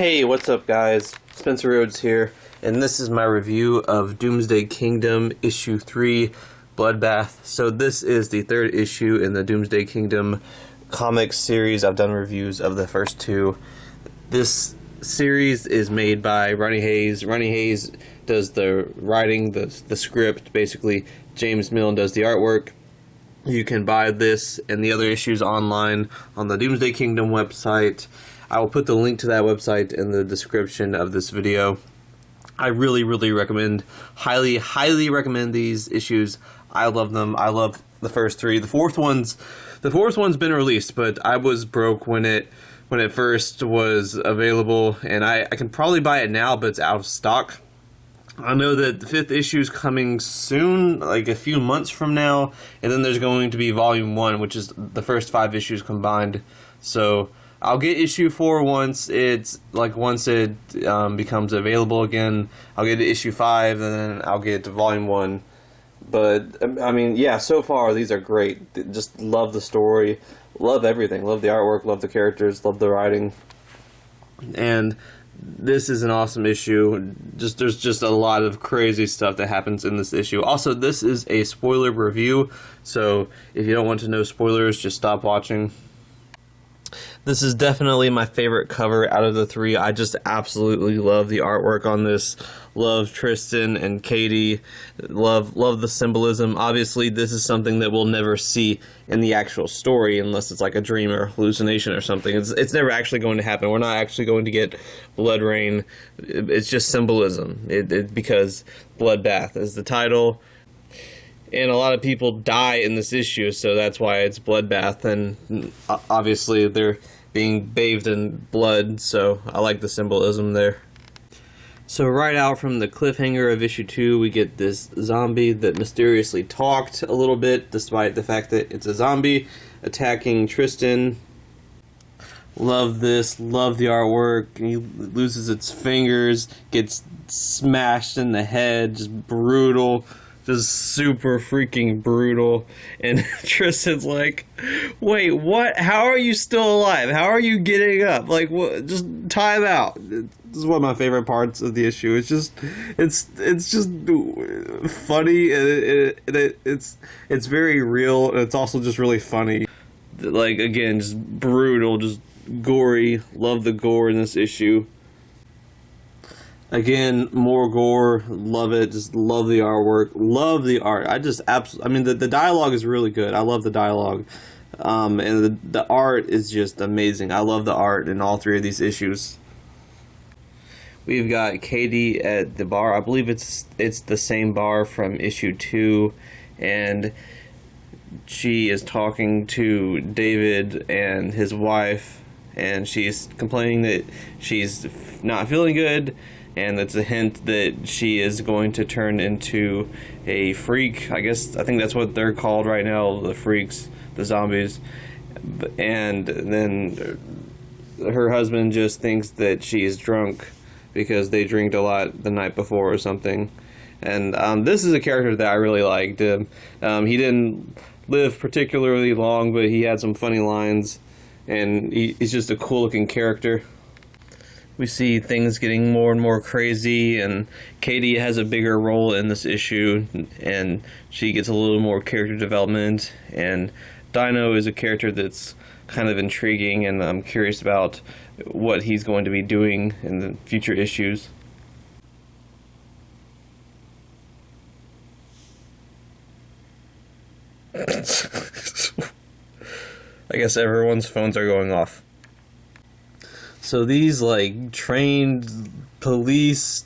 Hey, what's up guys? Spencer Rhodes here, and this is my review of Doomsday Kingdom Issue 3, Bloodbath. So this is the third issue in the Doomsday Kingdom comic series. I've done reviews of the first two. This series is made by Ronnie Hayes. Ronnie Hayes does the writing, the script, basically. James Milne does the artwork. You can buy this and the other issues online on the Doomsday Kingdom website. I will put the link to that website in the description of this video. I really recommend, highly recommend these issues. I love them. I love the first three. The fourth one's been released, but I was broke when it first was available, and I can probably buy it now, but it's out of stock. I know that the fifth issue is coming soon, like a few months from now, and then there's going to be volume 1, which is the first 5 issues combined. So I'll get issue 4 once it becomes available again. I'll get to issue 5, and then I'll get to volume 1. But I mean, yeah, so far these are great. Just love the story, love everything, love the artwork, love the characters, love the writing, and this is an awesome issue. There's just a lot of crazy stuff that happens in this issue. Also, this is a spoiler review, so if you don't want to know spoilers, just stop watching. This is definitely my favorite cover out of the three. I just absolutely love the artwork on this. Love Tristan and Katie. Love the symbolism. Obviously, this is something that we'll never see in the actual story unless it's like a dream or hallucination or something. It's never actually going to happen. We're not actually going to get blood rain. It's just symbolism. Because Bloodbath is the title. And a lot of people die in this issue, so that's why it's Bloodbath, and obviously they're being bathed in blood, so I like the symbolism there. So right out from the cliffhanger of issue 2, we get this zombie that mysteriously talked a little bit, despite the fact that it's a zombie, attacking Tristan. Love this, love the artwork. He loses its fingers, gets smashed in the head, just brutal. Just super freaking brutal. And Tristan's like, wait, what? How are you still alive? How are you getting up? Like, what? Just time out. This is one of my favorite parts of the issue. It's just funny, and it's very real, and it's also just really funny. Like, again, just brutal, just gory. Love the gore in this issue. Again, more gore, love it, just love the artwork, love the art. I mean, the dialogue is really good. I love the dialogue. And the art is just amazing. I love the art in all 3 of these issues. We've got Katie at the bar. I believe it's the same bar from issue 2, and she is talking to David and his wife, and she's complaining that she's not feeling good. And it's a hint that she is going to turn into a freak. I think that's what they're called right now, the freaks, the zombies. And then her husband just thinks that she's drunk because they drank a lot the night before or something. And this is a character that I really liked. He didn't live particularly long, but he had some funny lines, and he's just a cool looking character. We see things getting more and more crazy, and Katie has a bigger role in this issue, and she gets a little more character development, and Dino is a character that's kind of intriguing, and I'm curious about what he's going to be doing in the future issues. I guess everyone's phones are going off. So these, like, trained police,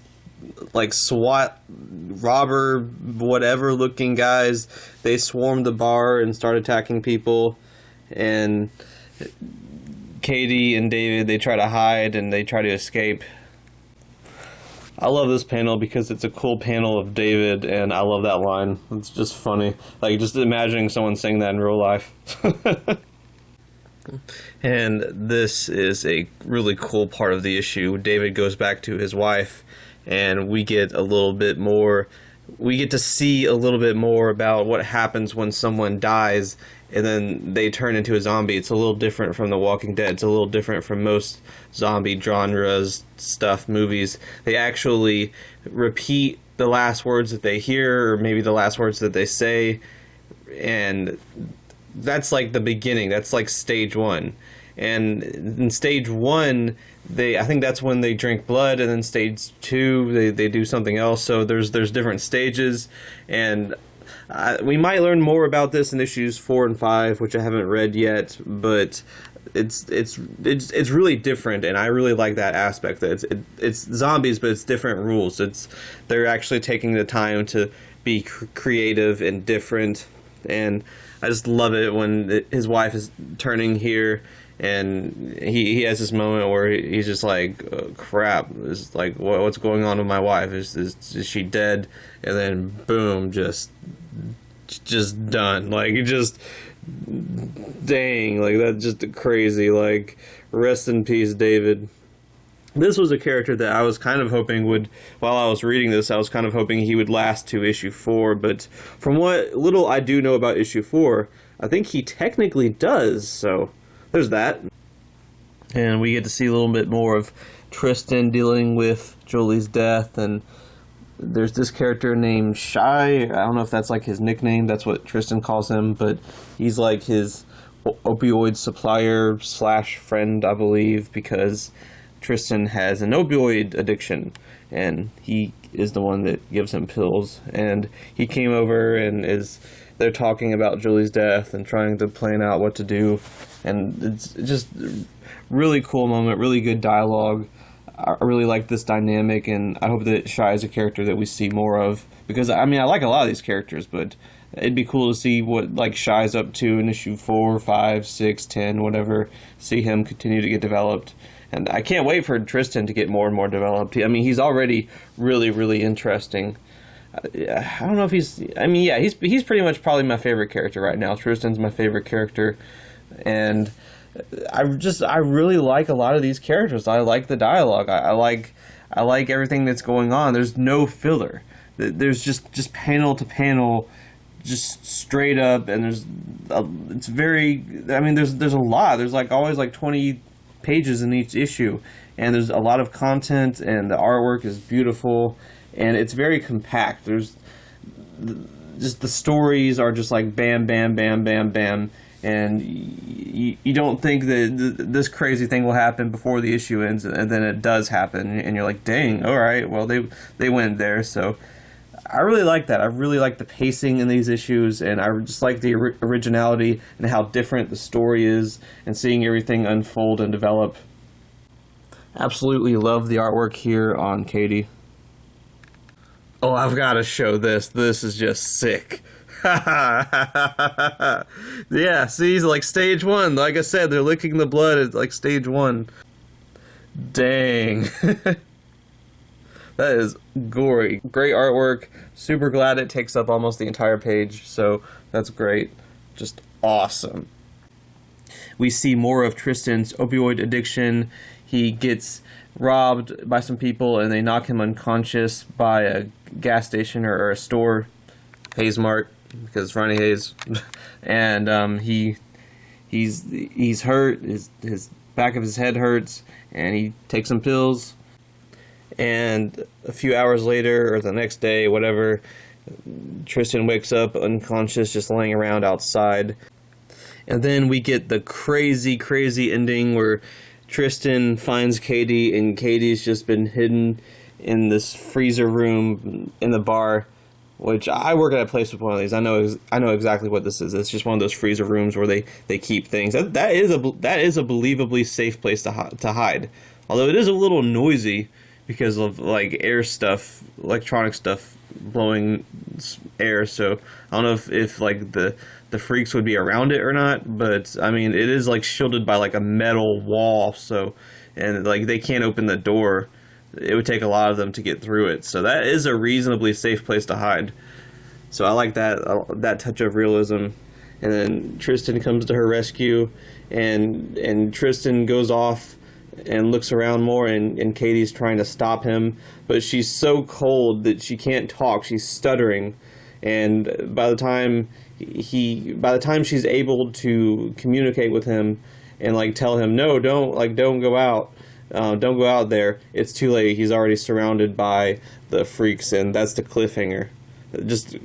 like, SWAT, robber, whatever looking guys, they swarmed the bar and start attacking people, and Katie and David, they try to hide and they try to escape. I love this panel because it's a cool panel of David, and I love that line. It's just funny. Like, just imagining someone saying that in real life. And this is a really cool part of the issue. David goes back to his wife, and we get a little bit more we get to see a little bit more about what happens when someone dies and then they turn into a zombie. It's a little different from The Walking Dead. It's a little different from most zombie genres, stuff, movies. They actually repeat the last words that they hear, or maybe the last words that they say, and that's like the beginning. That's like stage one. And in stage one, I think that's when they drink blood, and then stage two, they do something else. So there's different stages, and we might learn more about this in issues 4 and 5, which I haven't read yet. But it's really different, and I really like that aspect. That it's zombies, but it's different rules. They're actually taking the time to be creative and different, and I just love it when his wife is turning here. And he has this moment where he's just like, oh, crap, it's like, what's going on with my wife? Is she dead? And then boom, just done. Like, just dang, like, that's just crazy. Like, rest in peace, David. This was a character that I was kind of hoping would, while I was reading this, I was kind of hoping he would last to issue 4, but from what little I do know about issue 4, I think he technically does, so there's that. And we get to see a little bit more of Tristan dealing with Jolie's death, and there's this character named Shy. I don't know if that's like his nickname, that's what Tristan calls him, but he's like his opioid supplier / friend, I believe, because Tristan has an opioid addiction, and he is the one that gives him pills. And he came over and they're talking about Julie's death and trying to plan out what to do, and it's just really cool moment, really good dialogue. I really like this dynamic, and I hope that Shy is a character that we see more of, because I mean, I like a lot of these characters, but it'd be cool to see what like Shy's up to in issue 4, 5, 6, 10, whatever. See him continue to get developed. And I can't wait for Tristan to get more and more developed. I mean, he's already really, really interesting. I don't know if he's pretty much probably my favorite character right now. Tristan's my favorite character, and I really like a lot of these characters. I like the dialogue. I like everything that's going on. There's no filler. There's just panel to panel, just straight up, and there's a lot. There's like always like 20 pages in each issue, and there's a lot of content, and the artwork is beautiful. And it's very compact. There's just the stories are just like bam, bam, bam, bam, bam, and you don't think that this crazy thing will happen before the issue ends, and then it does happen, and you're like, dang, all right, well they went there. So I really like that. I really like the pacing in these issues, and I just like the originality and how different the story is, and seeing everything unfold and develop. Absolutely love the artwork here on Katie. Oh, I've got to show this. This is just sick. Yeah, see, like stage 1. Like I said, they're licking the blood. It's like stage 1. Dang. That is gory. Great artwork. Super glad it takes up almost the entire page. So that's great. Just awesome. We see more of Tristan's opioid addiction. He gets robbed by some people, and they knock him unconscious by a gas station or a store, Hayes Mart, because Ronnie Hayes, and he's hurt. His back of his head hurts, and he takes some pills. And a few hours later, or the next day, whatever, Tristan wakes up unconscious, just laying around outside. And then we get the crazy, crazy ending where Tristan finds Katie, and Katie's just been hidden in this freezer room in the bar, which I work at a place with one of these. I know exactly what this is. It's just one of those freezer rooms where they keep things. That is a believably safe place to hide. Although it is a little noisy because of like air stuff, electronic stuff blowing air. So I don't know if like the freaks would be around it or not, but I mean, it is like shielded by like a metal wall, so, and like they can't open the door. It would take a lot of them to get through it, so that is a reasonably safe place to hide. So I like that touch of realism. And then Tristan comes to her rescue, and Tristan goes off and looks around more, and Katie's trying to stop him, but she's so cold that she can't talk. She's stuttering, and by the time she's able to communicate with him and like tell him, no, don't go out. Don't go out there. It's too late. He's already surrounded by the freaks, and that's the cliffhanger. Just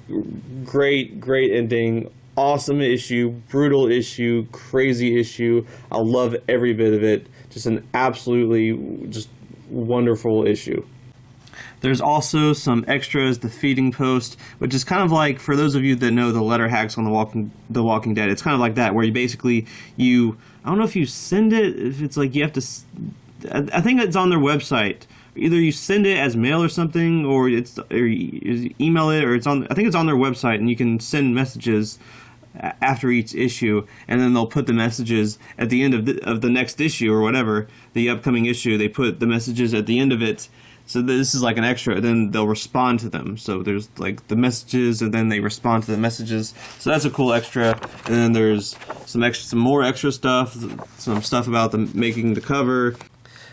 great ending. Awesome issue, brutal issue, crazy issue. I love every bit of it. Just an absolutely just wonderful issue. There's also some extras, the feeding post, which is kind of like, for those of you that know the letter hacks on The Walking Dead, it's kind of like that, where you I don't know if you send it, if it's like you have to, I think it's on their website. Either you send it as mail or something, or you email it, or I think it's on their website, and you can send messages after each issue, and then they'll put the messages at the end of the next issue or whatever, the upcoming issue. They put the messages at the end of it. So this is like an extra. Then they'll respond to them. So there's like the messages, and then they respond to the messages. So that's a cool extra. And then there's some more extra stuff, some stuff about making the cover.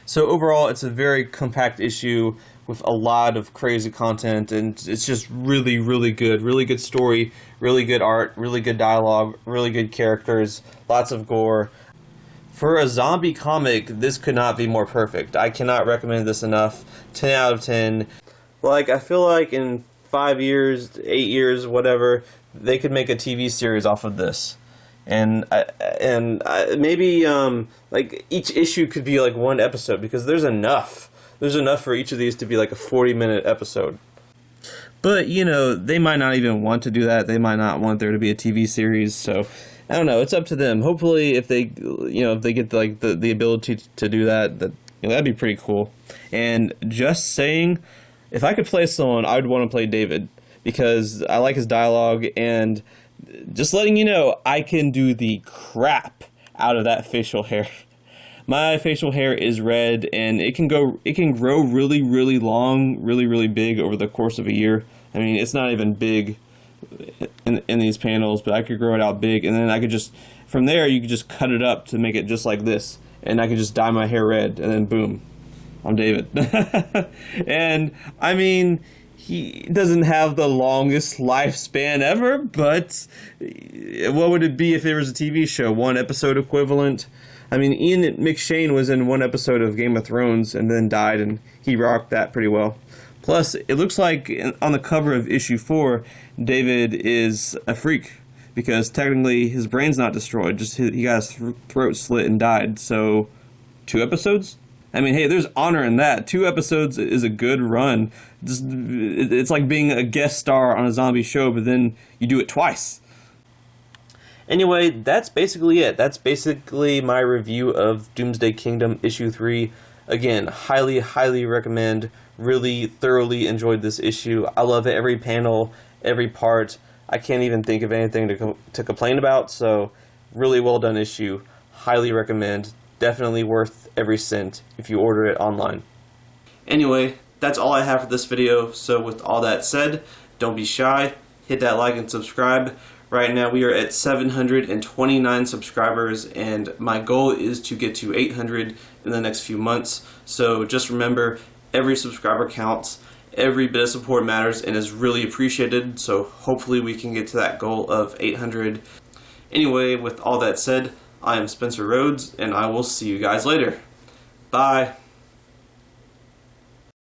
So overall, it's a very compact issue with a lot of crazy content, and it's just really, really good. Really good story, really good art, really good dialogue, really good characters, lots of gore. For a zombie comic, this could not be more perfect. I cannot recommend this enough. 10 out of 10. Like, I feel like in 5 years, 8 years, whatever, they could make a TV series off of this. And maybe like each issue could be like one episode, because there's enough. There's enough for each of these to be like a 40-minute episode. But, you know, they might not even want to do that. They might not want there to be a TV series, so I don't know. It's up to them. Hopefully, if they get like the ability to do that, that'd be pretty cool. And just saying, if I could play someone, I would want to play David, because I like his dialogue, and just letting you know, I can do the crap out of that facial hair. My facial hair is red, and it can grow really, really long, really, really big over the course of a year. I mean, it's not even big in these panels, but I could grow it out big, and then I could just, from there, you could just cut it up to make it just like this, and I could just dye my hair red, and then boom, I'm David. And, I mean, he doesn't have the longest lifespan ever, but what would it be if there was a TV show? One episode equivalent? I mean, Ian McShane was in one episode of Game of Thrones and then died, and he rocked that pretty well. Plus, it looks like on the cover of issue 4, David is a freak, because technically his brain's not destroyed, just he got his throat slit and died. So, 2 episodes? I mean, hey, there's honor in that. 2 episodes is a good run. It's like being a guest star on a zombie show, but then you do it twice. Anyway, that's basically it. That's basically my review of Doomsday Kingdom issue 3. Again, highly, highly recommend. Really thoroughly enjoyed this issue. I love it. Every panel, every part. I can't even think of anything to complain about. So, really well done issue. Highly recommend. Definitely worth every cent if you order it online. Anyway, that's all I have for this video. So with all that said, don't be shy. Hit that like and subscribe. Right now we are at 729 subscribers, and my goal is to get to 800 in the next few months. So just remember, every subscriber counts. Every bit of support matters and is really appreciated. So hopefully we can get to that goal of 800. Anyway, with all that said, I am Spencer Rhodes, and I will see you guys later. Bye.